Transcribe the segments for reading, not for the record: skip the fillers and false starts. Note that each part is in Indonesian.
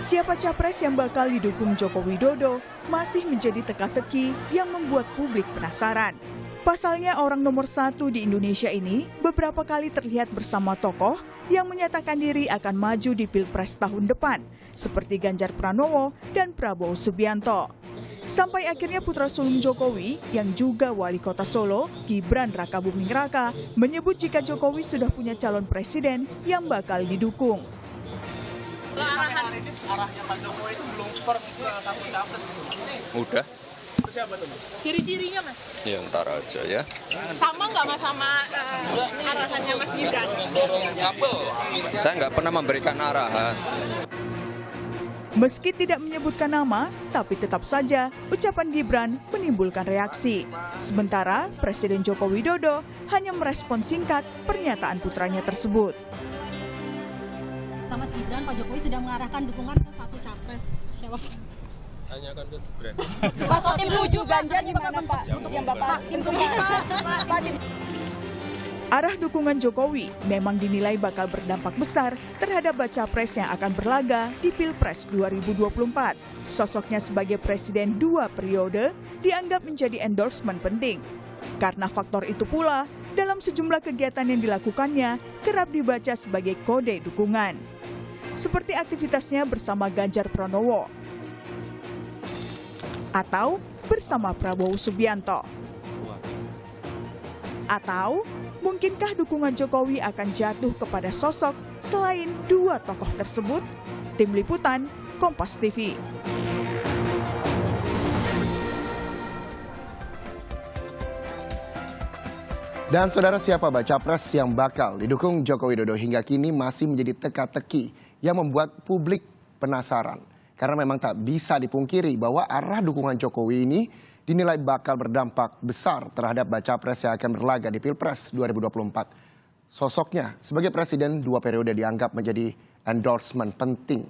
Siapa capres yang bakal didukung Joko Widodo masih menjadi teka-teki yang membuat publik penasaran. Pasalnya orang nomor 1 di Indonesia ini beberapa kali terlihat bersama tokoh yang menyatakan diri akan maju di Pilpres tahun depan, seperti Ganjar Pranowo dan Prabowo Subianto. Sampai akhirnya putra sulung Jokowi yang juga wali kota Solo, Gibran Rakabuming Raka, menyebut jika Jokowi sudah punya calon presiden yang bakal didukung. Arahnya Pak Jokowi itu belum per satu capres. Udah. Siapa tuh, Mas? Ciri-cirinya, Mas? Ya ntar aja ya. Sama nggak, Mas, sama arahannya Mas Gibran? Saya nggak pernah memberikan arahan. Meski tidak menyebutkan nama, tapi tetap saja ucapan Gibran menimbulkan reaksi. Sementara Presiden Joko Widodo hanya merespon singkat pernyataan putranya tersebut. Mas Gibran, Pak Jokowi sudah mengarahkan dukungan ke satu capres. Siapa? Tanyakan ke Gibran. Pak, tim tujuh Ganjar gimana Pak? Untuk yang Bapak tim tujuh Pak. Arah dukungan Jokowi memang dinilai bakal berdampak besar terhadap baca pres yang akan berlaga di Pilpres 2024. Sosoknya sebagai presiden 2 periode dianggap menjadi endorsement penting. Karena faktor itu pula, dalam sejumlah kegiatan yang dilakukannya kerap dibaca sebagai kode dukungan. Seperti aktivitasnya bersama Ganjar Pranowo atau bersama Prabowo Subianto. Atau mungkinkah dukungan Jokowi akan jatuh kepada sosok selain 2 tokoh tersebut? Tim Liputan, Kompas TV. Dan saudara, siapa baca pres yang bakal didukung Joko Widodo hingga kini masih menjadi teka-teki yang membuat publik penasaran. Karena memang tak bisa dipungkiri bahwa arah dukungan Jokowi ini dinilai bakal berdampak besar terhadap baca pres yang akan berlaga di Pilpres 2024. Sosoknya sebagai presiden 2 periode dianggap menjadi endorsement penting.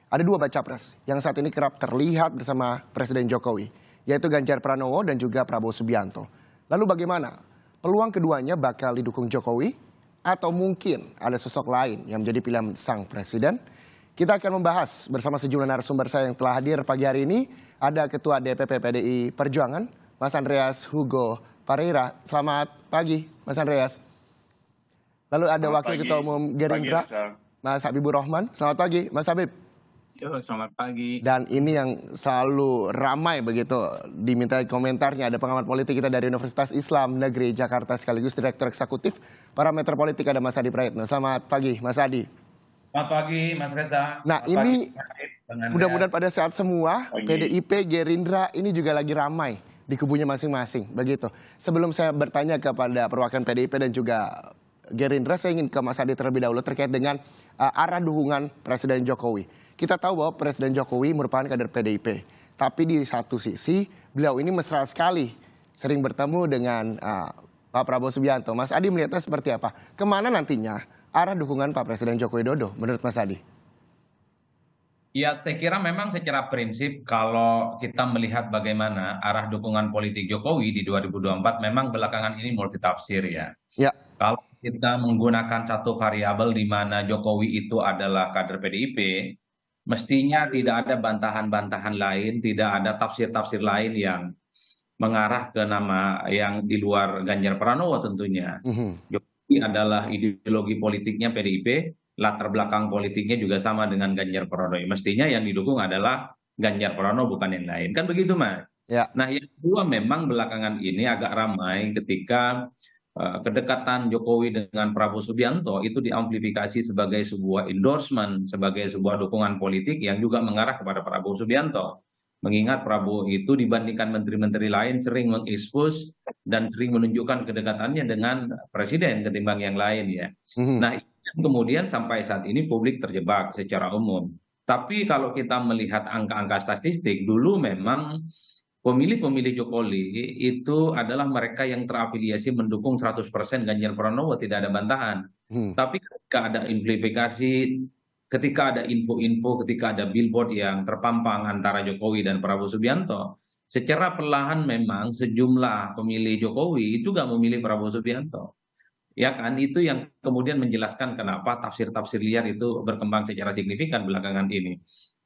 Ada 2 baca pres yang saat ini kerap terlihat bersama Presiden Jokowi, yaitu Ganjar Pranowo dan juga Prabowo Subianto. Lalu bagaimana? Peluang keduanya bakal didukung Jokowi atau mungkin ada sosok lain yang menjadi pilihan sang presiden? Kita akan membahas bersama sejumlah narasumber saya yang telah hadir pagi hari ini. Ada Ketua DPP PDI Perjuangan, Mas Andreas Hugo Pareira. Selamat pagi, Mas Andreas. Lalu ada Wakil Ketua Umum Gerindra, Mas Habibur Rahman. Selamat pagi, Mas Habib. Selamat pagi. Dan ini yang selalu ramai begitu diminta komentarnya, ada pengamat politik kita dari Universitas Islam Negeri Jakarta sekaligus Direktur Eksekutif Parameter Politik, ada Mas Adi Praetno. Selamat pagi, Mas Adi. Selamat pagi, Mas Reza. Nah, ini mudah-mudahan pada saat semua PDIP, Gerindra ini juga lagi ramai di kubunya masing-masing begitu. Sebelum saya bertanya kepada perwakilan PDIP dan juga Gerindra, saya ingin ke Mas Adi terlebih dahulu terkait dengan arah dukungan Presiden Jokowi. Kita tahu bahwa Presiden Jokowi merupakan kader PDIP, tapi di satu sisi beliau ini mesra sekali sering bertemu dengan Pak Prabowo Subianto. Mas Adi melihatnya seperti apa? Kemana nantinya arah dukungan Pak Presiden Joko Widodo menurut Mas Adi? Ya, saya kira memang secara prinsip kalau kita melihat bagaimana arah dukungan politik Jokowi di 2024 memang belakangan ini multitafsir ya. Ya. Kalau kita menggunakan satu variabel di mana Jokowi itu adalah kader PDIP, mestinya tidak ada bantahan-bantahan lain, tidak ada tafsir-tafsir lain yang mengarah ke nama yang di luar Ganjar Pranowo tentunya. Jokowi adalah ideologi politiknya PDIP, latar belakang politiknya juga sama dengan Ganjar Pranowo. Mestinya yang didukung adalah Ganjar Pranowo bukan yang lain. Kan begitu, Mas? Ya. Nah, yang kedua memang belakangan ini agak ramai ketika kedekatan Jokowi dengan Prabowo Subianto itu diamplifikasi sebagai sebuah endorsement, sebagai sebuah dukungan politik yang juga mengarah kepada Prabowo Subianto. Mengingat Prabowo itu dibandingkan menteri-menteri lain sering mengekspos dan sering menunjukkan kedekatannya dengan presiden ketimbang yang lain ya. Nah, kemudian sampai saat ini publik terjebak secara umum. Tapi kalau kita melihat angka-angka statistik, dulu memang pemilih-pemilih Jokowi itu adalah mereka yang terafiliasi mendukung 100% Ganjar Pranowo, tidak ada bantahan. Tapi ketika ada amplifikasi, ketika ada info-info, ketika ada billboard yang terpampang antara Jokowi dan Prabowo Subianto, secara perlahan memang sejumlah pemilih Jokowi itu gak memilih Prabowo Subianto. Ya kan, itu yang kemudian menjelaskan kenapa tafsir-tafsir liar itu berkembang secara signifikan belakangan ini.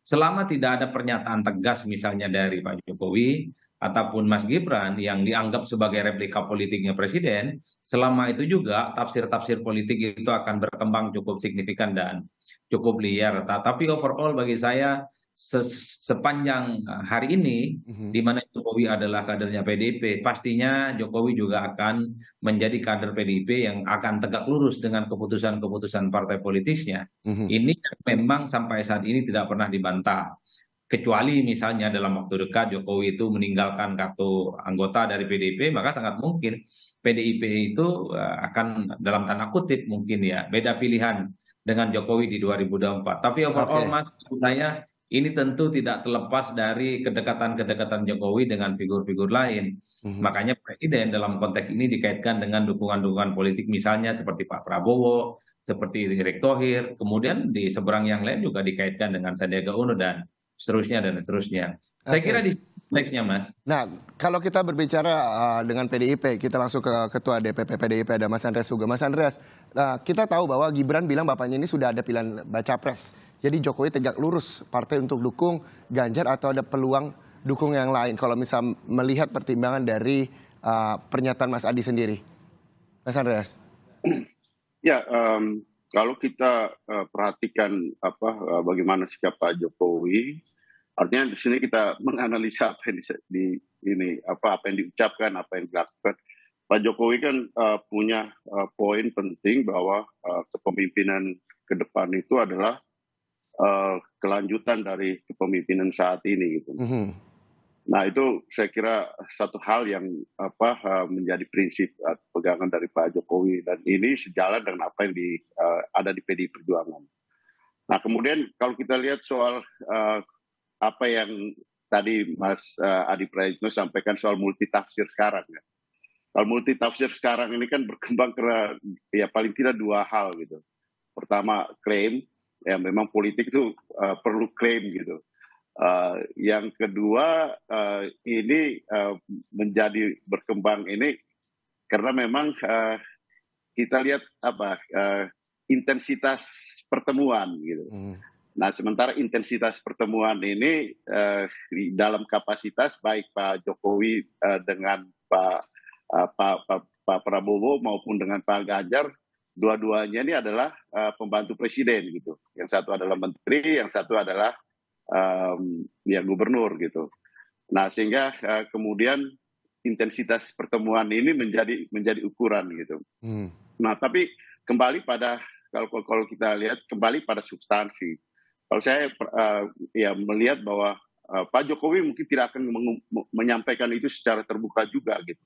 selama tidak ada pernyataan tegas misalnya dari Pak Jokowi ataupun Mas Gibran yang dianggap sebagai replika politiknya presiden, selama itu juga tafsir-tafsir politik itu akan berkembang cukup signifikan dan cukup liar. Tapi overall bagi saya sepanjang hari ini, di mana Jokowi adalah kadernya PDIP, pastinya Jokowi juga akan menjadi kader PDIP yang akan tegak lurus dengan keputusan-keputusan partai politisnya. Ini memang sampai saat ini tidak pernah dibantah. Kecuali misalnya dalam waktu dekat Jokowi itu meninggalkan kartu anggota dari PDIP, maka sangat mungkin PDIP itu akan dalam tanda kutip mungkin ya beda pilihan dengan Jokowi di 2024. Tapi overall Mas, saya ini tentu tidak terlepas dari kedekatan-kedekatan Jokowi dengan figur-figur lain. Makanya Presiden dalam konteks ini dikaitkan dengan dukungan-dukungan politik misalnya seperti Pak Prabowo, seperti Erick Thohir, kemudian di seberang yang lain juga dikaitkan dengan Sandiaga Uno dan seterusnya dan seterusnya. Saya kira di konteksnya Mas. Nah, kalau kita berbicara dengan PDIP, kita langsung ke Ketua DPP PDIP, ada Mas Andreas juga. Mas Andreas, kita tahu bahwa Gibran bilang bapaknya ini sudah ada pilihan baca pres. Jadi Jokowi tegak lurus partai untuk dukung Ganjar atau ada peluang dukung yang lain kalau misal melihat pertimbangan dari pernyataan Mas Adi sendiri. Mas Andreas. Ya, kalau kita perhatikan bagaimana sikap Pak Jokowi, artinya di sini kita menganalisa apa yang apa yang diucapkan, apa yang dilakukan. Pak Jokowi kan punya poin penting bahwa kepemimpinan ke depan itu adalah kelanjutan dari kepemimpinan saat ini gitu. Nah, itu saya kira satu hal yang menjadi prinsip pegangan dari Pak Jokowi, dan ini sejalan dengan apa yang ada di PDI Perjuangan. Nah, kemudian kalau kita lihat soal apa yang tadi Mas Adi Praetno sampaikan soal multitafsir sekarang ya. Kalau multitafsir sekarang ini kan berkembang karena ya paling tidak dua hal gitu. Pertama, klaim, ya memang politik itu perlu klaim gitu. Yang kedua, ini menjadi berkembang ini karena memang kita lihat intensitas pertemuan gitu. Nah, sementara intensitas pertemuan ini dalam kapasitas baik Pak Jokowi dengan Pak Prabowo maupun dengan Pak Ganjar, dua-duanya ini adalah pembantu presiden gitu. Yang satu adalah menteri, yang satu adalah gubernur gitu. Nah, sehingga kemudian intensitas pertemuan ini menjadi ukuran gitu. Nah, tapi kembali pada kalau kita lihat kembali pada substansi. Kalau saya melihat bahwa Pak Jokowi mungkin tidak akan menyampaikan itu secara terbuka juga gitu.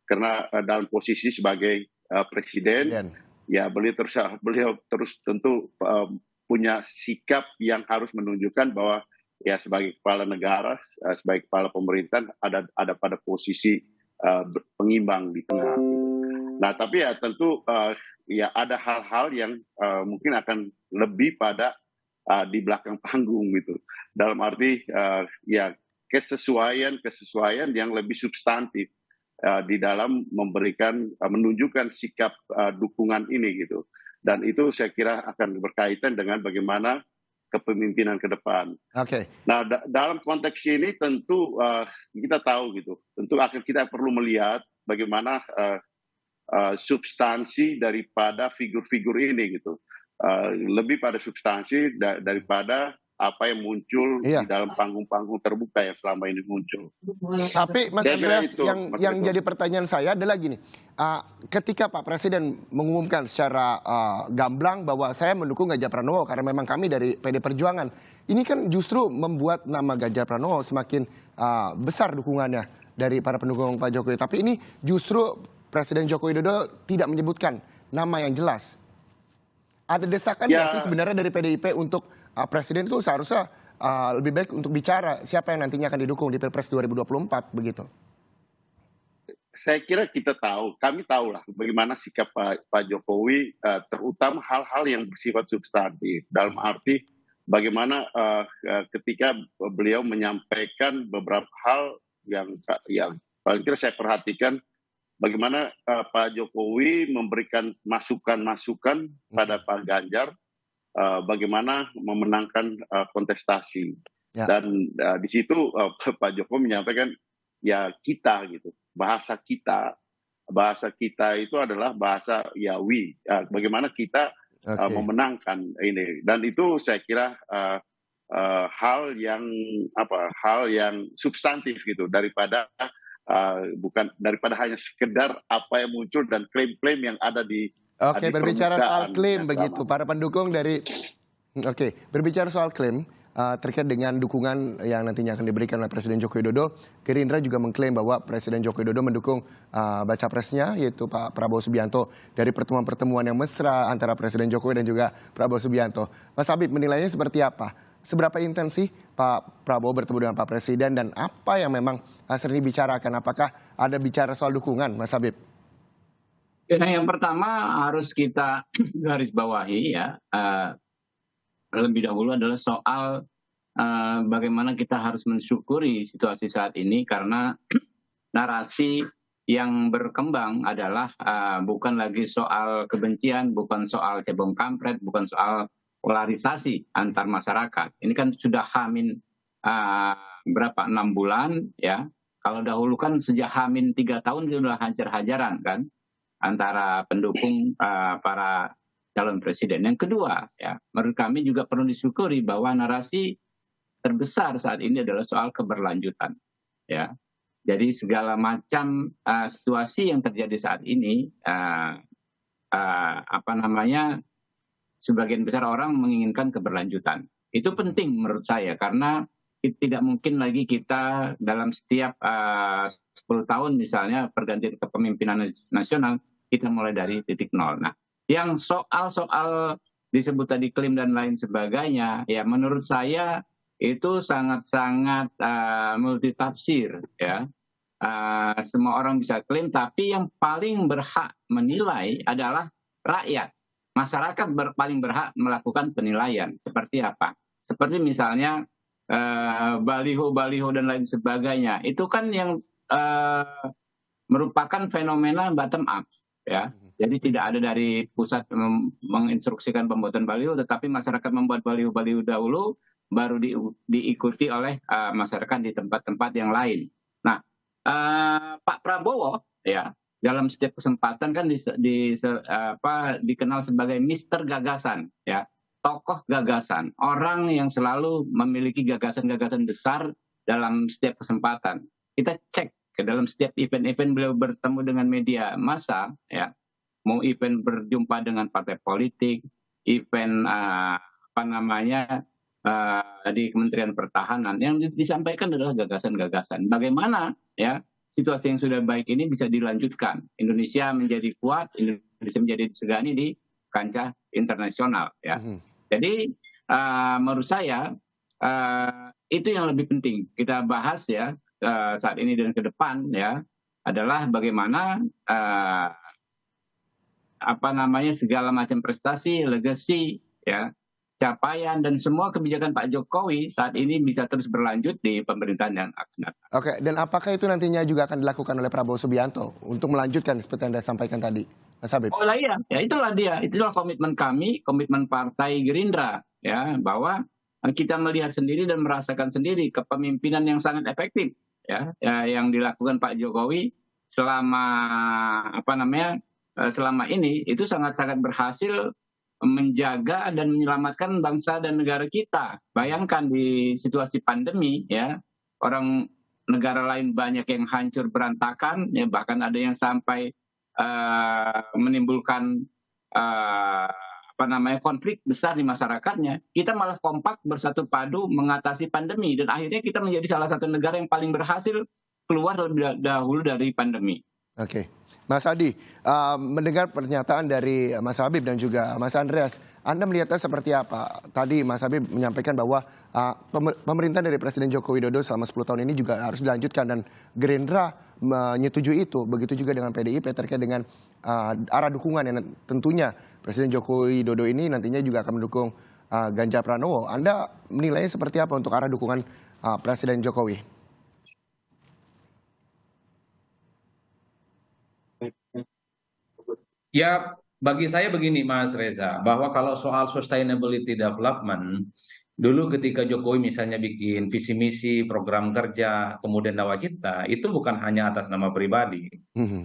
Karena dalam posisi sebagai presiden, ya beliau terus tentu punya sikap yang harus menunjukkan bahwa ya sebagai kepala negara, sebagai kepala pemerintahan ada pada posisi pengimbang di tengah. Nah, tapi ya tentu ya ada hal-hal yang mungkin akan lebih pada di belakang panggung gitu. Dalam arti ya kesesuaian yang lebih substantif di dalam menunjukkan sikap dukungan ini gitu. Dan itu saya kira akan berkaitan dengan bagaimana kepemimpinan ke depan. Nah, dalam konteks ini tentu kita tahu gitu. Tentu kita perlu melihat bagaimana substansi daripada figur-figur ini gitu. Lebih pada substansi daripada apa yang muncul di dalam panggung-panggung terbuka yang selama ini muncul. Tapi Mas Andreas, yang jadi pertanyaan saya adalah gini, ketika Pak Presiden mengumumkan secara gamblang bahwa saya mendukung Ganjar Pranowo karena memang kami dari PD Perjuangan, ini kan justru membuat nama Ganjar Pranowo semakin besar dukungannya dari para pendukung Pak Jokowi. Tapi ini justru Presiden Joko Widodo tidak menyebutkan nama yang jelas. Ada desakan nggak sih sebenarnya dari PDIP untuk Presiden itu seharusnya lebih baik untuk bicara siapa yang nantinya akan didukung di Pilpres 2024 begitu? Saya kira kami tahu lah bagaimana sikap Pak Jokowi, terutama hal-hal yang bersifat substantif. Dalam arti bagaimana ketika beliau menyampaikan beberapa hal yang paling kira saya perhatikan, bagaimana Pak Jokowi memberikan masukan-masukan pada Pak Ganjar, bagaimana memenangkan kontestasi. Ya. Dan di situ Pak Jokowi menyampaikan ya kita gitu, bahasa kita itu adalah bahasa ya bagaimana kita memenangkan ini, dan itu saya kira hal yang substantif gitu daripada bukan daripada hanya sekedar apa yang muncul dan klaim-klaim yang ada di berbicara soal permukaan klaim yang begitu, sama. para pendukung dari berbicara soal klaim terkait dengan dukungan yang nantinya akan diberikan oleh Presiden Joko Widodo, Gerindra juga mengklaim bahwa Presiden Joko Widodo mendukung baca presnya yaitu Pak Prabowo Subianto dari pertemuan-pertemuan yang mesra antara Presiden Jokowi dan juga Prabowo Subianto. Mas Habib menilainya seperti apa? Seberapa intensif Pak Prabowo bertemu dengan Pak Presiden dan apa yang memang sering dibicarakan? Apakah ada bicara soal dukungan, Mas Habib? Ya, yang pertama harus kita garis bawahi ya, lebih dahulu adalah soal bagaimana kita harus mensyukuri situasi saat ini, karena narasi yang berkembang adalah bukan lagi soal kebencian, bukan soal cebong kampret, bukan soal polarisasi antar masyarakat. Ini kan sudah hamin 6 bulan ya. Kalau dahulu kan sejak hamin 3 tahun sudah hajar-hajaran kan antara pendukung para calon presiden. Yang kedua, ya, menurut kami juga perlu disyukuri bahwa narasi terbesar saat ini adalah soal keberlanjutan. Ya, jadi segala macam situasi yang terjadi saat ini, sebagian besar orang menginginkan keberlanjutan. Itu penting menurut saya karena tidak mungkin lagi kita dalam setiap 10 tahun misalnya pergantian kepemimpinan nasional kita mulai dari titik nol. Nah, yang soal disebut tadi klaim dan lain sebagainya, ya menurut saya itu sangat-sangat multitafsir ya. Semua orang bisa klaim, tapi yang paling berhak menilai adalah rakyat. Masyarakat paling berhak melakukan penilaian. Seperti apa? Seperti misalnya baliho-baliho dan lain sebagainya. Itu kan yang merupakan fenomena bottom up ya. Jadi tidak ada dari pusat menginstruksikan pembuatan baliho, tetapi masyarakat membuat baliho-baliho dahulu, baru diikuti oleh masyarakat di tempat-tempat yang lain. Nah, Pak Prabowo ya dalam setiap kesempatan kan dikenal sebagai Mister Gagasan ya, tokoh gagasan, orang yang selalu memiliki gagasan-gagasan besar dalam setiap kesempatan. Kita cek ke dalam setiap event-event beliau bertemu dengan media massa ya. Mau event berjumpa dengan partai politik, event di Kementerian Pertahanan, yang disampaikan adalah gagasan-gagasan. Bagaimana ya situasi yang sudah baik ini bisa dilanjutkan, Indonesia menjadi kuat, Indonesia menjadi disegani di kancah internasional ya. Jadi menurut saya itu yang lebih penting kita bahas ya saat ini dan ke depan ya, adalah bagaimana segala macam prestasi, legacy, ya, capaian dan semua kebijakan Pak Jokowi saat ini bisa terus berlanjut di pemerintahan yang akan datang. Oke, dan apakah itu nantinya juga akan dilakukan oleh Prabowo Subianto untuk melanjutkan seperti yang Anda sampaikan tadi, Mas Habib? Oh lah iya, ya itulah komitmen kami, komitmen Partai Gerindra, ya, bahwa kita melihat sendiri dan merasakan sendiri kepemimpinan yang sangat efektif, ya yang dilakukan Pak Jokowi selama ini itu sangat-sangat berhasil menjaga dan menyelamatkan bangsa dan negara kita. Bayangkan di situasi pandemi ya, orang negara lain banyak yang hancur berantakan ya, bahkan ada yang sampai menimbulkan konflik besar di masyarakatnya. Kita malah kompak bersatu padu mengatasi pandemi dan akhirnya kita menjadi salah satu negara yang paling berhasil keluar lebih dahulu dari pandemi. Oke, Mas Adi, mendengar pernyataan dari Mas Habib dan juga Mas Andreas, Anda melihatnya seperti apa? Tadi Mas Habib menyampaikan bahwa pemerintahan dari Presiden Joko Widodo selama 10 tahun ini juga harus dilanjutkan dan Gerindra menyetujui itu. Begitu juga dengan PDIP terkait dengan arah dukungan yang tentunya Presiden Joko Widodo ini nantinya juga akan mendukung Ganjar Pranowo. Anda menilainya seperti apa untuk arah dukungan Presiden Jokowi? Ya, bagi saya begini Mas Reza, bahwa kalau soal sustainability development Dulu ketika Jokowi misalnya bikin visi misi, program kerja, kemudian nawacita, itu bukan hanya atas nama pribadi,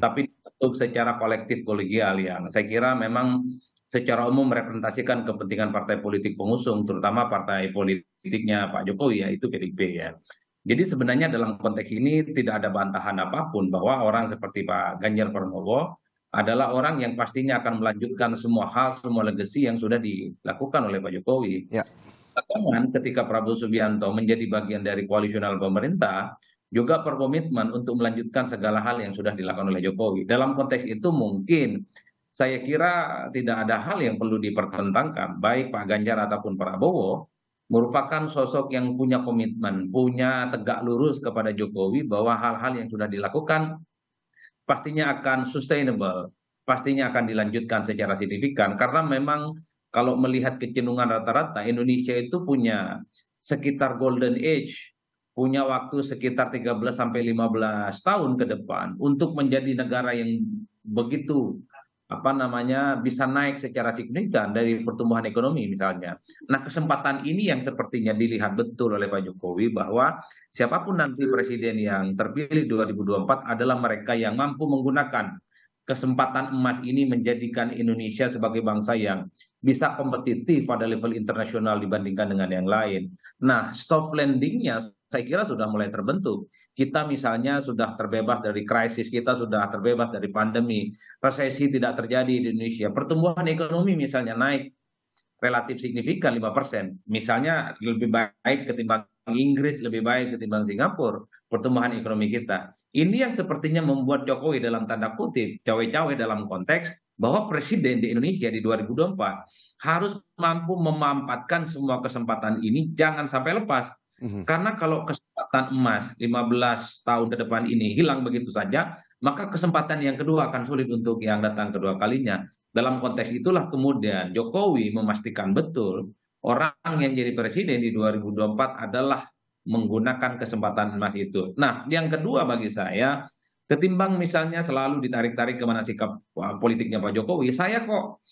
tapi untuk secara kolektif kolegial yang saya kira memang secara umum merepresentasikan kepentingan partai politik pengusung, terutama partai politiknya Pak Jokowi, yaitu PDIP ya. Jadi sebenarnya dalam konteks ini tidak ada bantahan apapun bahwa orang seperti Pak Ganjar Pranowo adalah orang yang pastinya akan melanjutkan semua hal, semua legacy yang sudah dilakukan oleh Pak Jokowi. Ya. Bahkan ketika Prabowo Subianto menjadi bagian dari koalisional pemerintah, juga berkomitmen untuk melanjutkan segala hal yang sudah dilakukan oleh Jokowi. Dalam konteks itu mungkin saya kira tidak ada hal yang perlu dipertentangkan, baik Pak Ganjar ataupun Prabowo merupakan sosok yang punya komitmen, punya tegak lurus kepada Jokowi bahwa hal-hal yang sudah dilakukan pastinya akan sustainable, pastinya akan dilanjutkan secara signifikan, karena memang kalau melihat kecenderungan rata-rata, Indonesia itu punya sekitar golden age, punya waktu sekitar 13 sampai 15 tahun ke depan untuk menjadi negara yang begitu bisa naik secara signifikan dari pertumbuhan ekonomi misalnya. Nah, kesempatan ini yang sepertinya dilihat betul oleh Pak Jokowi bahwa siapapun nanti presiden yang terpilih 2024 adalah mereka yang mampu menggunakan kesempatan emas ini menjadikan Indonesia sebagai bangsa yang bisa kompetitif pada level internasional dibandingkan dengan yang lain. Nah, soft landing-nya saya kira sudah mulai terbentuk. Kita misalnya sudah terbebas dari krisis, kita sudah terbebas dari pandemi, resesi tidak terjadi di Indonesia, pertumbuhan ekonomi misalnya naik relatif signifikan 5%, misalnya lebih baik ketimbang Inggris, lebih baik ketimbang Singapura, pertumbuhan ekonomi kita. Ini yang sepertinya membuat Jokowi dalam tanda kutip cawe-cawe dalam konteks bahwa presiden di Indonesia di 2024 harus mampu memanfaatkan semua kesempatan ini, jangan sampai lepas. Karena kalau kesempatan emas 15 tahun ke depan ini hilang begitu saja, maka kesempatan yang kedua akan sulit untuk yang datang kedua kalinya. Dalam konteks itulah kemudian Jokowi memastikan betul orang yang jadi presiden di 2024 adalah menggunakan kesempatan emas itu. Nah, yang kedua bagi saya, ketimbang misalnya selalu ditarik-tarik kemana sikap politiknya Pak Jokowi, saya kok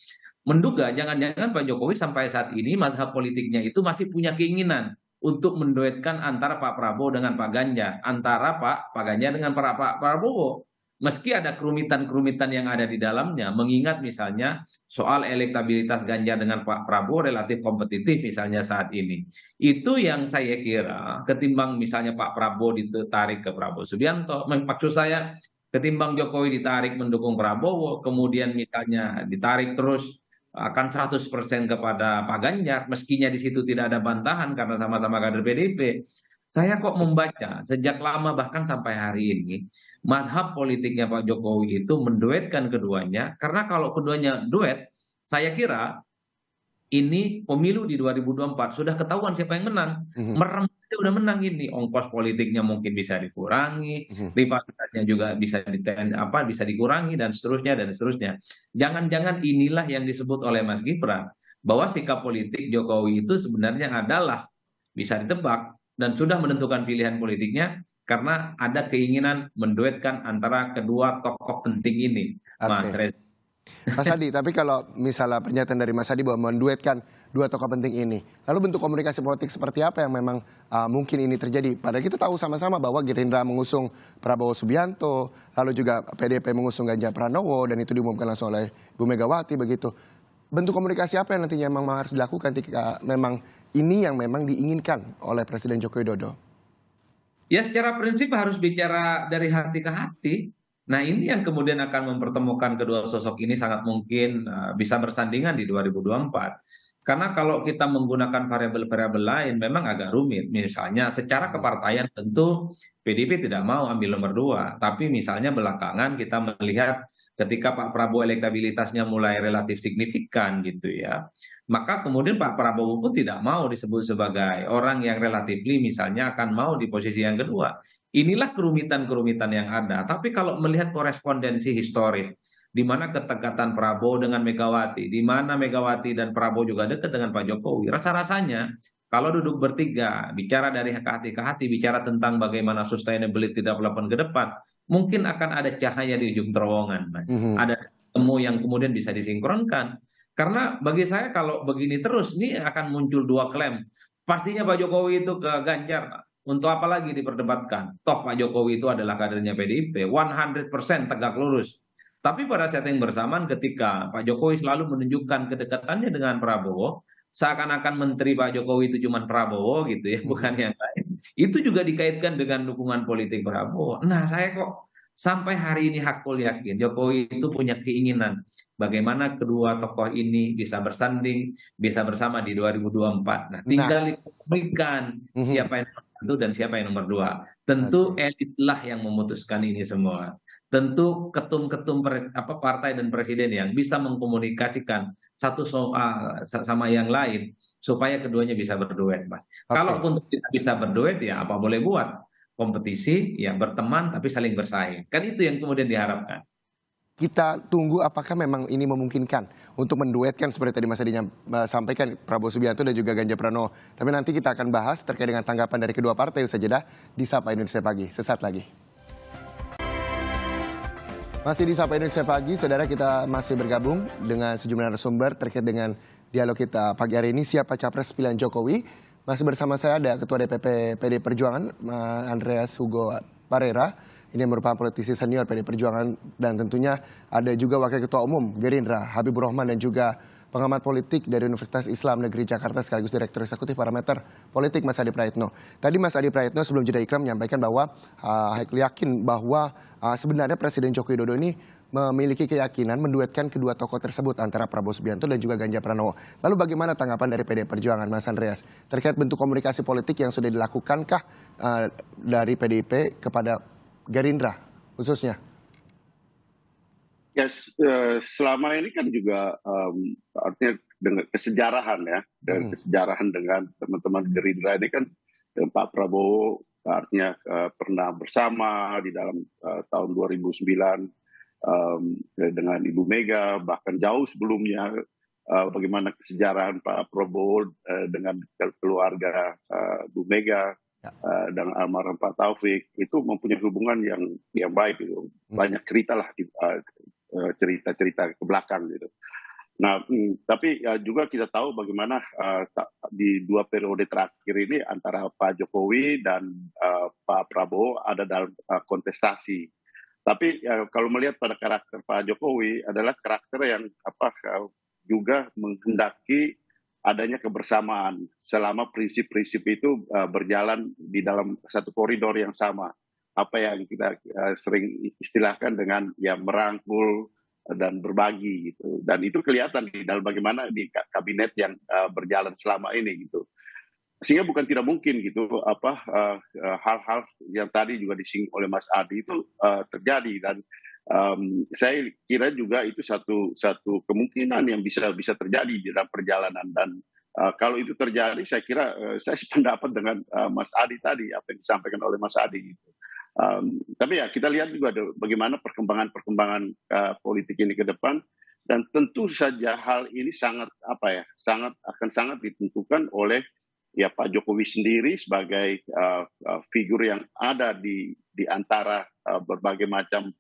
menduga jangan-jangan Pak Jokowi sampai saat ini mazhab politiknya itu masih punya keinginan untuk menduetkan antara Pak Prabowo dengan Pak Ganjar, antara Pak Ganjar dengan Pak Prabowo. Meski ada kerumitan-kerumitan yang ada di dalamnya, mengingat misalnya soal elektabilitas Ganjar dengan Pak Prabowo relatif kompetitif misalnya saat ini. Itu yang saya kira ketimbang misalnya Pak Prabowo ditarik ke Prabowo Subianto, maksud saya ketimbang Jokowi ditarik mendukung Prabowo, kemudian misalnya ditarik terus akan 100% kepada Pak Ganjar, meskinya di situ tidak ada bantahan karena sama-sama kader PDIP. Saya kok membaca sejak lama bahkan sampai hari ini, mazhab politiknya Pak Jokowi itu menduetkan keduanya, karena kalau keduanya duet, saya kira ini pemilu di 2024 sudah ketahuan siapa yang menang. Merem udah menang ini, ongkos politiknya mungkin bisa dikurangi, rivalitasnya juga bisa dikurangi dan seterusnya dan seterusnya. Jangan-jangan inilah yang disebut oleh Mas Gibran bahwa sikap politik Jokowi itu sebenarnya adalah bisa ditebak dan sudah menentukan pilihan politiknya karena ada keinginan menduetkan antara kedua tokoh penting ini, Mas Reza. Mas Adi, tapi kalau misalnya pernyataan dari Mas Adi bahwa menduetkan dua tokoh penting ini, lalu bentuk komunikasi politik seperti apa yang memang mungkin ini terjadi? Padahal kita tahu sama-sama bahwa Gerindra mengusung Prabowo Subianto, lalu juga PDIP mengusung Ganjar Pranowo, dan itu diumumkan langsung oleh Bu Megawati begitu. Bentuk komunikasi apa yang nantinya memang harus dilakukan ketika memang ini yang memang diinginkan oleh Presiden Joko Widodo? Ya, secara prinsip harus bicara dari hati ke hati. Nah, ini yang kemudian akan mempertemukan kedua sosok ini sangat mungkin bisa bersandingan di 2024. Karena kalau kita menggunakan variabel-variabel lain memang agak rumit. Misalnya secara kepartaian tentu PDIP tidak mau ambil nomor 2. Tapi misalnya belakangan kita melihat ketika Pak Prabowo elektabilitasnya mulai relatif signifikan gitu ya. Maka kemudian Pak Prabowo pun tidak mau disebut sebagai orang yang relatifly misalnya akan mau di posisi yang kedua. Inilah kerumitan-kerumitan yang ada. Tapi kalau melihat korespondensi historis, di mana ketekatan Prabowo dengan Megawati, di mana Megawati dan Prabowo juga dekat dengan Pak Jokowi, rasa-rasanya kalau duduk bertiga, bicara dari hati ke hati, bicara tentang bagaimana sustainability development ke depan, mungkin akan ada cahaya di ujung terowongan, Mas. Ada temu yang kemudian bisa disinkronkan. Karena bagi saya kalau begini terus, ini akan muncul dua klaim. pastinya Pak Jokowi itu ke Ganjar. Untuk apa lagi diperdebatkan? Toh Pak Jokowi itu adalah kadernya PDIP, 100% tegak lurus. Tapi pada saat yang bersamaan ketika Pak Jokowi selalu menunjukkan kedekatannya dengan Prabowo, seakan-akan menteri Pak Jokowi itu cuma Prabowo gitu ya, bukan yang lain. Itu juga dikaitkan dengan dukungan politik Prabowo. Nah, saya kok sampai hari ini hakul yakin Jokowi itu punya keinginan bagaimana kedua tokoh ini bisa bersanding, bisa bersama di 2024. Nah, tinggal dikomunikasikan siapa yang nomor satu dan siapa yang nomor dua. Tentu elitlah yang memutuskan ini semua. Tentu ketum-ketum partai dan presiden yang bisa mengkomunikasikan satu sama yang lain supaya keduanya bisa berduet, Mas. Kalaupun tidak bisa berduet ya apa boleh buat. Kompetisi, ya berteman tapi saling bersaing. Kan itu yang kemudian diharapkan. Kita tunggu apakah memang ini memungkinkan untuk menduetkan seperti tadi Mas Adi sampaikan Prabowo Subianto dan juga Ganjar Pranowo. Tapi nanti kita akan bahas terkait dengan tanggapan dari kedua partai usai jeda di Sapa Indonesia Pagi. Sesaat lagi. Masih di Sapa Indonesia Pagi, saudara, kita masih bergabung dengan sejumlah narasumber terkait dengan dialog kita pagi hari ini. Siapa capres pilihan Jokowi? Masih bersama saya ada Ketua DPP PD Perjuangan, Andreas Hugo Parera. Ini merupakan politisi senior PD Perjuangan dan tentunya ada juga Wakil Ketua Umum Gerindra Habibur Rahman dan juga pengamat politik dari Universitas Islam Negeri Jakarta sekaligus Direktur Eksekutif Parameter Politik Mas Adi Praitno. Tadi Mas Adi Praitno sebelum jeda iklan menyampaikan bahwa yakin bahwa sebenarnya Presiden Joko Widodo ini memiliki keyakinan menduetkan kedua tokoh tersebut antara Prabowo Subianto dan juga Ganjar Pranowo. Lalu bagaimana tanggapan dari PD Perjuangan, Mas Andreas, terkait bentuk komunikasi politik yang sudah dilakukankah dari PDIP kepada Gerindra khususnya? Ya, selama ini kan juga artinya dengan kesejarahan ya, dan kesejarahan dengan teman-teman Gerindra ini kan Pak Prabowo artinya pernah bersama di dalam tahun 2009 dengan Ibu Mega, bahkan jauh sebelumnya bagaimana kesejarahan Pak Prabowo dengan keluarga Bu Mega dan almarhum Pak Taufik itu mempunyai hubungan yang baik gitu. Banyak cerita lah cerita-cerita ke belakang gitu. Nah, tapi juga kita tahu bagaimana di 2 periode terakhir ini antara Pak Jokowi dan Pak Prabowo ada dalam kontestasi. Tapi kalau melihat pada karakter Pak Jokowi adalah karakter yang juga menghendaki adanya kebersamaan selama prinsip-prinsip itu berjalan di dalam satu koridor yang sama. Apa yang kita sering istilahkan dengan ya merangkul dan berbagi gitu. Dan itu kelihatan di dalam bagaimana di kabinet yang berjalan selama ini gitu. Sehingga bukan tidak mungkin gitu hal-hal yang tadi juga disinggung oleh Mas Adi itu terjadi dan saya kira juga itu satu kemungkinan yang bisa terjadi di dalam perjalanan dan kalau itu terjadi saya kira saya sependapat dengan Mas Adi tadi apa yang disampaikan oleh Mas Adi gitu. Tapi ya kita lihat juga bagaimana perkembangan politik ini ke depan dan tentu saja hal ini akan sangat ditentukan oleh ya Pak Jokowi sendiri sebagai figur yang ada di antara berbagai macam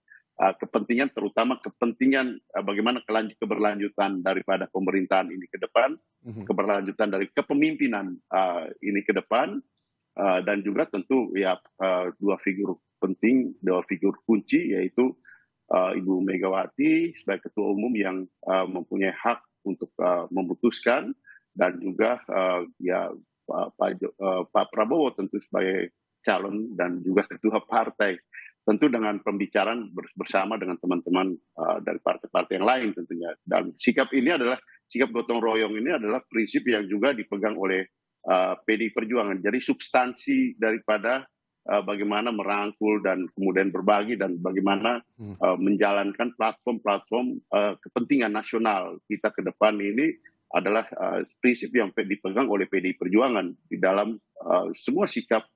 kepentingan, terutama kepentingan bagaimana keberlanjutan daripada pemerintahan ini ke depan, keberlanjutan dari kepemimpinan ini ke depan, dan juga tentu ya 2 figur penting, 2 figur kunci yaitu Ibu Megawati sebagai Ketua Umum yang mempunyai hak untuk memutuskan dan juga ya Pak Prabowo tentu sebagai calon dan juga ketua partai. Tentu dengan pembicaraan bersama dengan teman-teman dari partai-partai yang lain tentunya. Dan sikap gotong royong ini adalah prinsip yang juga dipegang oleh PDI Perjuangan. Jadi substansi daripada bagaimana merangkul dan kemudian berbagi dan bagaimana menjalankan platform-platform kepentingan nasional kita ke depan ini adalah prinsip yang dipegang oleh PDI Perjuangan di dalam semua sikap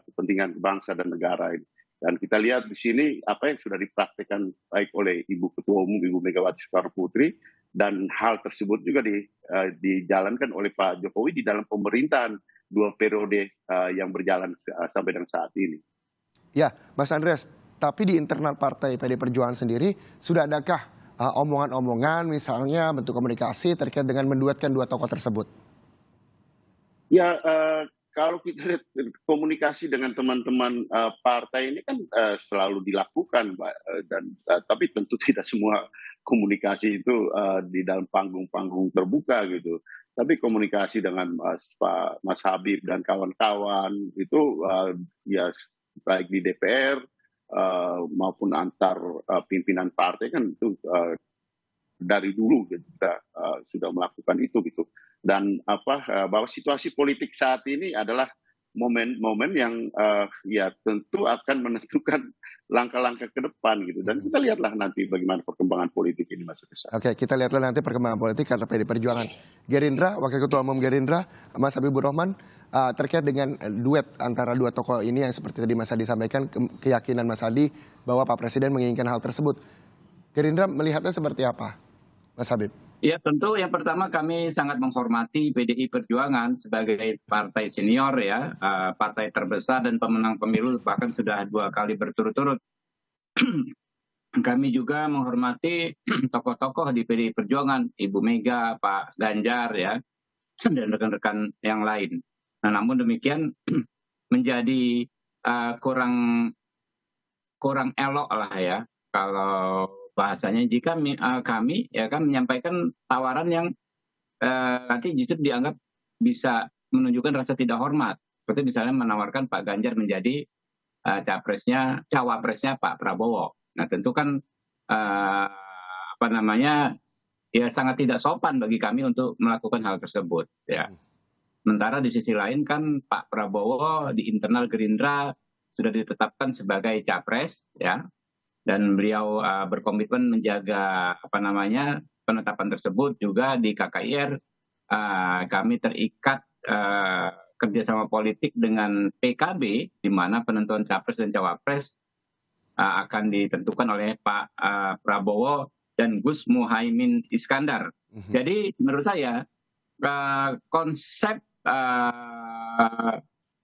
kepentingan bangsa dan negara ini. Dan kita lihat di sini apa yang sudah dipraktikkan baik oleh Ibu Ketua Umum Ibu Megawati Soekarno Putri dan hal tersebut juga dijalankan oleh Pak Jokowi di dalam pemerintahan 2 periode yang berjalan sampai dengan saat ini. Ya, Mas Andreas, tapi di internal partai PD Perjuangan sendiri sudah adakah omongan-omongan misalnya bentuk komunikasi terkait dengan menduetkan 2 tokoh tersebut? Ya, kalau kita lihat komunikasi dengan teman-teman partai ini kan selalu dilakukan, Mbak, tapi tentu tidak semua komunikasi itu di dalam panggung-panggung terbuka gitu. Tapi komunikasi dengan Pak Mas Habib dan kawan-kawan itu ya baik di DPR maupun antar pimpinan partai kan itu dari dulu gitu, kita sudah melakukan itu gitu. Dan bahwa situasi politik saat ini adalah momen-momen yang ya tentu akan menentukan langkah-langkah ke depan gitu. Dan kita lihatlah nanti bagaimana perkembangan politik ini Mas Reza. Oke, kita lihatlah nanti perkembangan politik kata PD Perjuangan. Gerindra, Wakil Ketua Umum Gerindra, Mas Habibur Rahman, terkait dengan duet antara dua tokoh ini yang seperti tadi Mas Adi sampaikan, keyakinan Mas Adi bahwa Pak Presiden menginginkan hal tersebut. Gerindra melihatnya seperti apa, Mas Habib? Ya tentu yang pertama kami sangat menghormati PDI Perjuangan sebagai partai senior ya, partai terbesar dan pemenang pemilu bahkan sudah 2 kali berturut-turut. Kami juga menghormati tokoh-tokoh di PDI Perjuangan, Ibu Mega, Pak Ganjar ya, dan rekan-rekan yang lain. Nah, namun demikian menjadi kurang elok lah ya kalau bahasanya jika kami ya kan menyampaikan tawaran yang nanti justru dianggap bisa menunjukkan rasa tidak hormat, seperti misalnya menawarkan Pak Ganjar menjadi cawapresnya Pak Prabowo. Nah tentu kan ya sangat tidak sopan bagi kami untuk melakukan hal tersebut ya. Sementara di sisi lain kan Pak Prabowo di internal Gerindra sudah ditetapkan sebagai capres ya. Dan beliau berkomitmen menjaga penetapan tersebut. Juga di KKIR kami terikat kerjasama politik dengan PKB, di mana penentuan capres dan cawapres akan ditentukan oleh Pak Prabowo dan Gus Muhaimin Iskandar. Jadi menurut saya konsep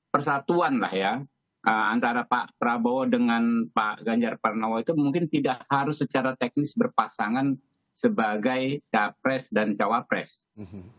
persatuan lah ya, antara Pak Prabowo dengan Pak Ganjar Pranowo itu mungkin tidak harus secara teknis berpasangan sebagai capres dan cawapres,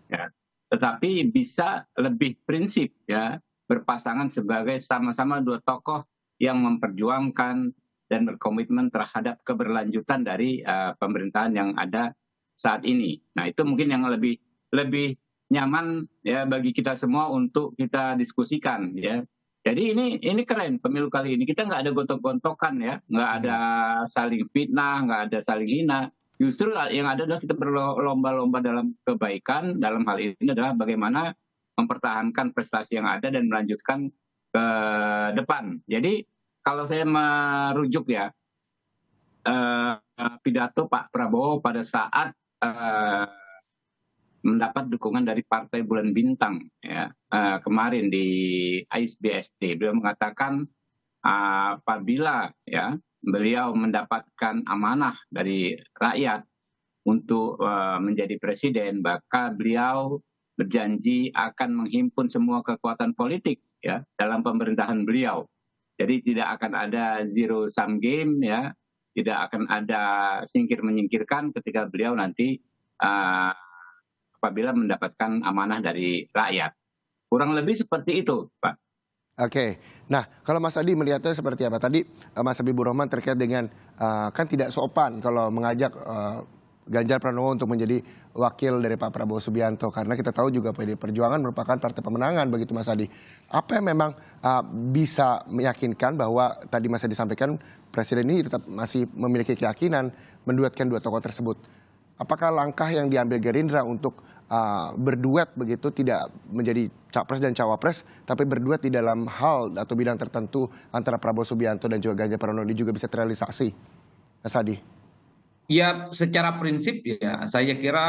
ya. Tetapi bisa lebih prinsip ya berpasangan sebagai sama-sama dua tokoh yang memperjuangkan dan berkomitmen terhadap keberlanjutan dari pemerintahan yang ada saat ini. Nah itu mungkin yang lebih nyaman ya bagi kita semua untuk kita diskusikan ya. Jadi ini keren pemilu kali ini. Kita nggak ada gontok-gontokan ya, nggak ada saling fitnah, nggak ada saling hina. Justru yang ada adalah kita berlomba-lomba dalam kebaikan. Dalam hal ini adalah bagaimana mempertahankan prestasi yang ada dan melanjutkan ke depan. Jadi kalau saya merujuk ya pidato Pak Prabowo pada saat mendapat dukungan dari Partai Bulan Bintang ya kemarin di AISBSD, beliau mengatakan apabila ya beliau mendapatkan amanah dari rakyat untuk menjadi presiden, maka beliau berjanji akan menghimpun semua kekuatan politik ya dalam pemerintahan beliau. Jadi tidak akan ada zero sum game ya, tidak akan ada singkir menyingkirkan ketika beliau nanti apabila mendapatkan amanah dari rakyat. Kurang lebih seperti itu, Pak. Oke, nah kalau Mas Adi melihatnya seperti apa? Tadi Mas Habibur Rahman terkait dengan kan tidak sopan kalau mengajak Ganjar Pranowo untuk menjadi wakil dari Pak Prabowo Subianto, karena kita tahu juga PDI Perjuangan merupakan partai pemenangan, begitu Mas Adi. Apa yang memang bisa meyakinkan bahwa tadi Mas Adi sampaikan Presiden ini tetap masih memiliki keyakinan menduetkan dua tokoh tersebut? Apakah langkah yang diambil Gerindra untuk berduet begitu, tidak menjadi capres dan cawapres, tapi berduet di dalam hal atau bidang tertentu antara Prabowo Subianto dan juga Ganjar Pranowo ini juga bisa terrealisasi, Mas Adi? Ya, secara prinsip ya, saya kira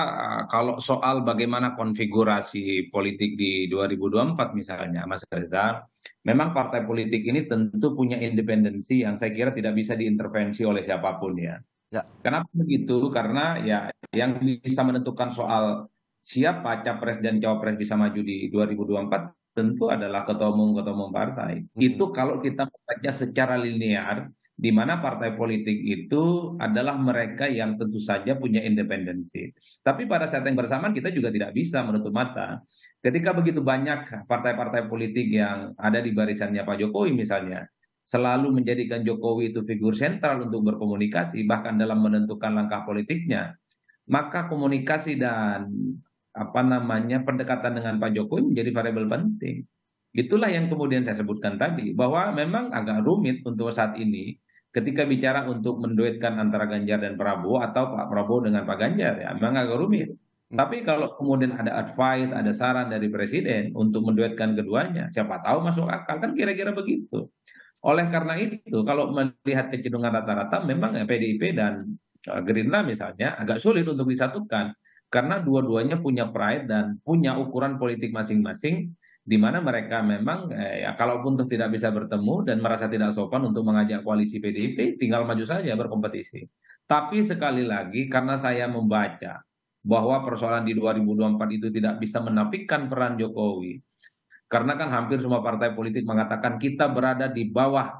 kalau soal bagaimana konfigurasi politik di 2024 misalnya, Mas Reza, memang partai politik ini tentu punya independensi yang saya kira tidak bisa diintervensi oleh siapapun ya. Ya. Kenapa begitu? Karena ya yang bisa menentukan soal siapa capres dan cawapres bisa maju di 2024 tentu adalah ketua umum partai. Itu kalau kita membaca secara linear di mana partai politik itu adalah mereka yang tentu saja punya independensi. Tapi pada saat yang bersamaan kita juga tidak bisa menutup mata ketika begitu banyak partai-partai politik yang ada di barisannya Pak Jokowi misalnya selalu menjadikan Jokowi itu figur sentral untuk berkomunikasi bahkan dalam menentukan langkah politiknya, maka komunikasi dan pendekatan dengan Pak Jokowi menjadi variabel penting. Itulah yang kemudian saya sebutkan tadi bahwa memang agak rumit untuk saat ini ketika bicara untuk menduetkan antara Ganjar dan Prabowo atau Pak Prabowo dengan Pak Ganjar, ya memang agak rumit. Tapi kalau kemudian ada advice, ada saran dari Presiden untuk menduetkan keduanya, siapa tahu masuk akal, kan kira-kira begitu. Oleh karena itu, kalau melihat kecenderungan rata-rata, memang PDIP dan Gerindra misalnya agak sulit untuk disatukan. Karena dua-duanya punya pride dan punya ukuran politik masing-masing, di mana mereka memang kalaupun tidak bisa bertemu dan merasa tidak sopan untuk mengajak koalisi PDIP, tinggal maju saja berkompetisi. Tapi sekali lagi karena saya membaca bahwa persoalan di 2024 itu tidak bisa menafikan peran Jokowi. Karena kan hampir semua partai politik mengatakan kita berada di bawah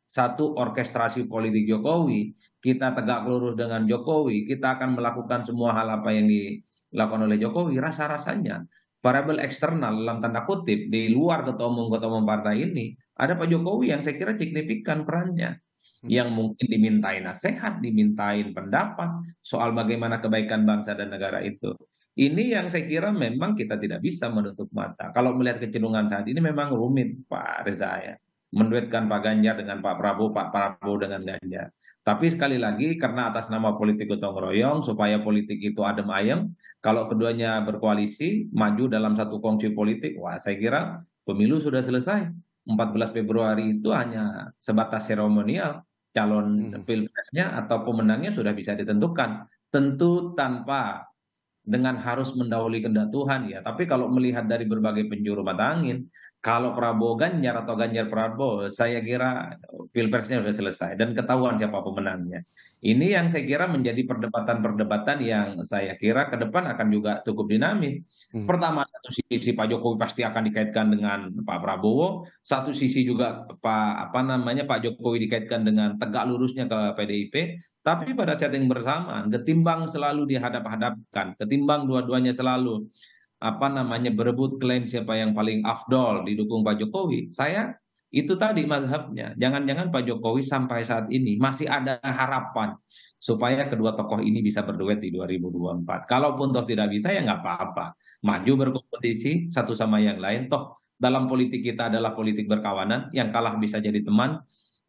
satu orkestrasi politik Jokowi, kita tegak lurus dengan Jokowi, kita akan melakukan semua hal apa yang dilakukan oleh Jokowi, rasa-rasanya variabel eksternal dalam tanda kutip di luar ketua umum partai ini ada Pak Jokowi yang saya kira signifikan perannya, yang mungkin dimintain nasihat, dimintain pendapat soal bagaimana kebaikan bangsa dan negara itu. Ini yang saya kira memang kita tidak bisa menutup mata. Kalau melihat kecenderungan saat ini memang rumit Pak Reza ya, menduetkan Pak Ganjar dengan Pak Prabowo dengan Ganjar. Tapi sekali lagi karena atas nama politik gotong royong supaya politik itu adem ayem, kalau keduanya berkoalisi maju dalam satu kongsi politik, wah saya kira pemilu sudah selesai. 14 Februari itu hanya sebatas seremonial, calon pilpresnya atau pemenangnya sudah bisa ditentukan. Tentu tanpa dengan harus mendahului kehendak Tuhan ya. Tapi kalau melihat dari berbagai penjuru mata angin, kalau Prabowo Ganjar atau Ganjar Prabowo, saya kira pilpresnya sudah selesai dan ketahuan siapa pemenangnya. Ini yang saya kira menjadi perdebatan-perdebatan yang saya kira ke depan akan juga cukup dinamis. Pertama, satu sisi Pak Jokowi pasti akan dikaitkan dengan Pak Prabowo, satu sisi juga Pak Jokowi dikaitkan dengan tegak lurusnya ke PDIP. Tapi pada saat yang bersamaan, ketimbang selalu dihadap-hadapkan, ketimbang dua-duanya selalu berebut klaim siapa yang paling afdol didukung Pak Jokowi, saya itu tadi mazhabnya. Jangan-jangan Pak Jokowi sampai saat ini masih ada harapan supaya kedua tokoh ini bisa berduet di 2024. Kalaupun toh tidak bisa ya nggak apa-apa. Maju berkompetisi satu sama yang lain. Toh dalam politik kita adalah politik berkawanan, yang kalah bisa jadi teman,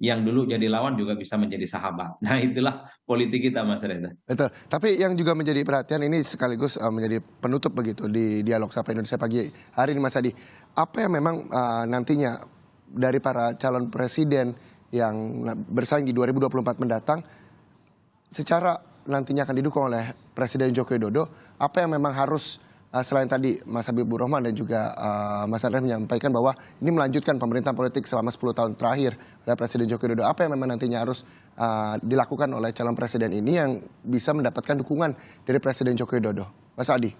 yang dulu jadi lawan juga bisa menjadi sahabat. Nah itulah politik kita Mas Reza. Betul, tapi yang juga menjadi perhatian ini sekaligus menjadi penutup begitu di dialog Sapa Indonesia pagi hari ini Mas Adi. Apa yang memang nantinya dari para calon presiden yang bersaing di 2024 mendatang secara nantinya akan didukung oleh Presiden Joko Widodo, apa yang memang harus selain tadi Mas Habibur Rahman dan juga Mas Andreas menyampaikan bahwa ini melanjutkan pemerintahan politik selama 10 tahun terakhir oleh Presiden Joko Widodo. Apa yang memang nantinya harus dilakukan oleh calon presiden ini yang bisa mendapatkan dukungan dari Presiden Joko Widodo? Mas Adi.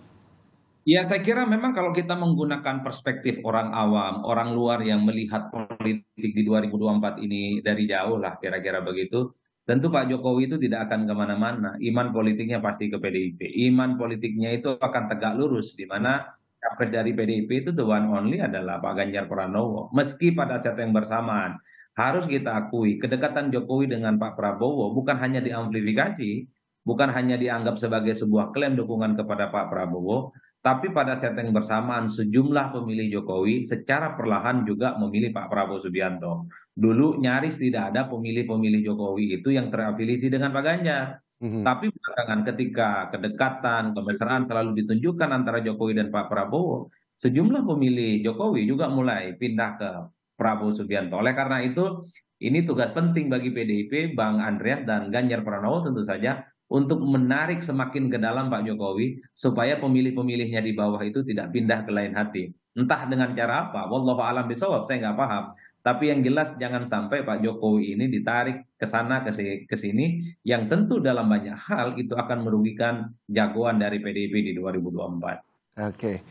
Ya saya kira memang kalau kita menggunakan perspektif orang awam, orang luar yang melihat politik di 2024 ini dari jauh lah kira-kira begitu. Tentu Pak Jokowi itu tidak akan kemana-mana, iman politiknya pasti ke PDIP, iman politiknya itu akan tegak lurus, di mana capres dari PDIP itu the one only adalah Pak Ganjar Pranowo. Meski pada saat yang bersamaan, harus kita akui kedekatan Jokowi dengan Pak Prabowo bukan hanya diamplifikasi, bukan hanya dianggap sebagai sebuah klaim dukungan kepada Pak Prabowo, tapi pada saat yang bersamaan sejumlah pemilih Jokowi secara perlahan juga memilih Pak Prabowo Subianto. Dulu nyaris tidak ada pemilih-pemilih Jokowi itu yang terafiliasi dengan Pak Ganjar. Tapi belakangan ketika kedekatan, kemesraan selalu ditunjukkan antara Jokowi dan Pak Prabowo, sejumlah pemilih Jokowi juga mulai pindah ke Prabowo Subianto. Oleh karena itu, ini tugas penting bagi PDIP, Bang Andreas dan Ganjar Pranowo tentu saja untuk menarik semakin ke dalam Pak Jokowi supaya pemilih-pemilihnya di bawah itu tidak pindah ke lain hati. Entah dengan cara apa, wallahu a'lam bishawab, saya nggak paham. Tapi yang jelas jangan sampai Pak Jokowi ini ditarik ke sana ke sini yang tentu dalam banyak hal itu akan merugikan jagoan dari PDIP di 2024. Oke.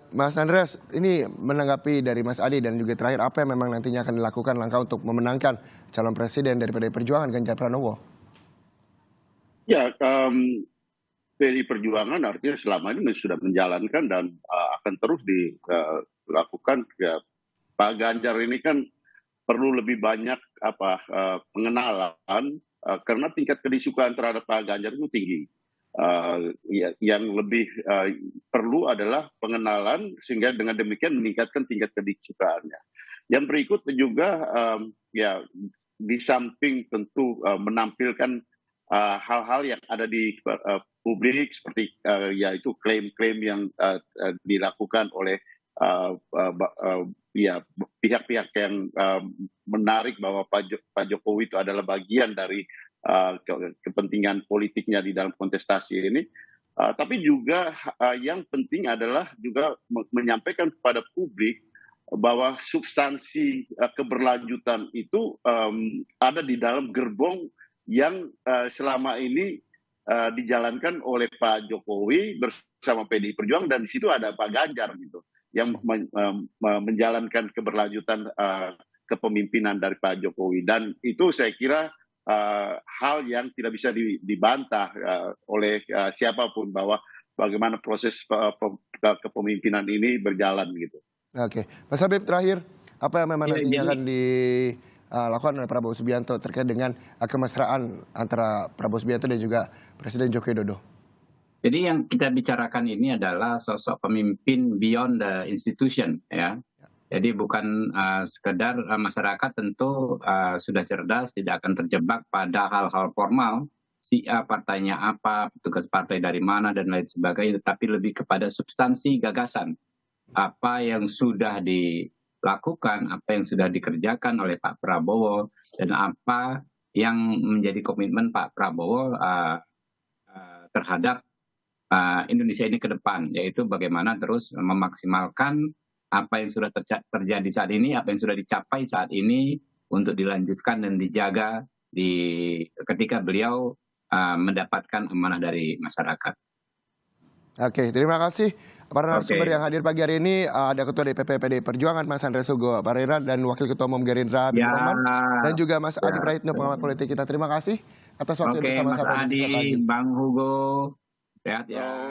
Mas Andreas, ini menanggapi dari Mas Adi dan juga terakhir apa yang memang nantinya akan dilakukan langkah untuk memenangkan calon presiden dari PDI Perjuangan Ganjar Pranowo? Ya, PDI Perjuangan artinya selama ini sudah menjalankan dan akan terus dilakukan. Ya, Pak Ganjar ini kan perlu lebih banyak pengenalan karena tingkat kedisukaan terhadap Pak Ganjar itu tinggi. Yang lebih perlu adalah pengenalan sehingga dengan demikian meningkatkan tingkat kedisukaannya. Yang berikut juga ya di samping tentu menampilkan hal-hal yang ada di publik seperti yaitu klaim-klaim yang dilakukan oleh ya pihak-pihak yang menarik bahwa Pak Jokowi itu adalah bagian dari kepentingan politiknya di dalam kontestasi ini, tapi juga yang penting adalah juga menyampaikan kepada publik bahwa substansi keberlanjutan itu ada di dalam gerbong yang selama ini dijalankan oleh Pak Jokowi bersama PDI Perjuangan dan di situ ada Pak Ganjar gitu yang menjalankan keberlanjutan kepemimpinan dari Pak Jokowi dan itu saya kira hal yang tidak bisa dibantah oleh siapapun bahwa bagaimana proses kepemimpinan ini berjalan gitu. Oke, Mas Habib terakhir apa yang memang nantinya akan dilakukan oleh Prabowo Subianto terkait dengan kemesraan antara Prabowo Subianto dan juga Presiden Joko Widodo? Jadi yang kita bicarakan ini adalah sosok pemimpin beyond the institution, ya. Jadi bukan sekedar masyarakat tentu sudah cerdas, tidak akan terjebak pada hal-hal formal, si A partainya apa, petugas partai dari mana, dan lain sebagainya, tapi lebih kepada substansi gagasan. Apa yang sudah dilakukan, apa yang sudah dikerjakan oleh Pak Prabowo, dan apa yang menjadi komitmen Pak Prabowo terhadap Indonesia ini ke depan, yaitu bagaimana terus memaksimalkan apa yang sudah terjadi saat ini, apa yang sudah dicapai saat ini untuk dilanjutkan dan dijaga ketika beliau mendapatkan amanah dari masyarakat. Oke, terima kasih para narasumber yang hadir pagi hari ini. Ada Ketua DPP PDI Perjuangan Mas Andreas Hugo Parera dan Wakil Ketua Umum Gerindra Habibur Rahman dan juga Mas Adi Praitno pengamat politik kita. Terima kasih atas waktu bersama-sama. Mas Adi, Bang Hugo, sehat ya.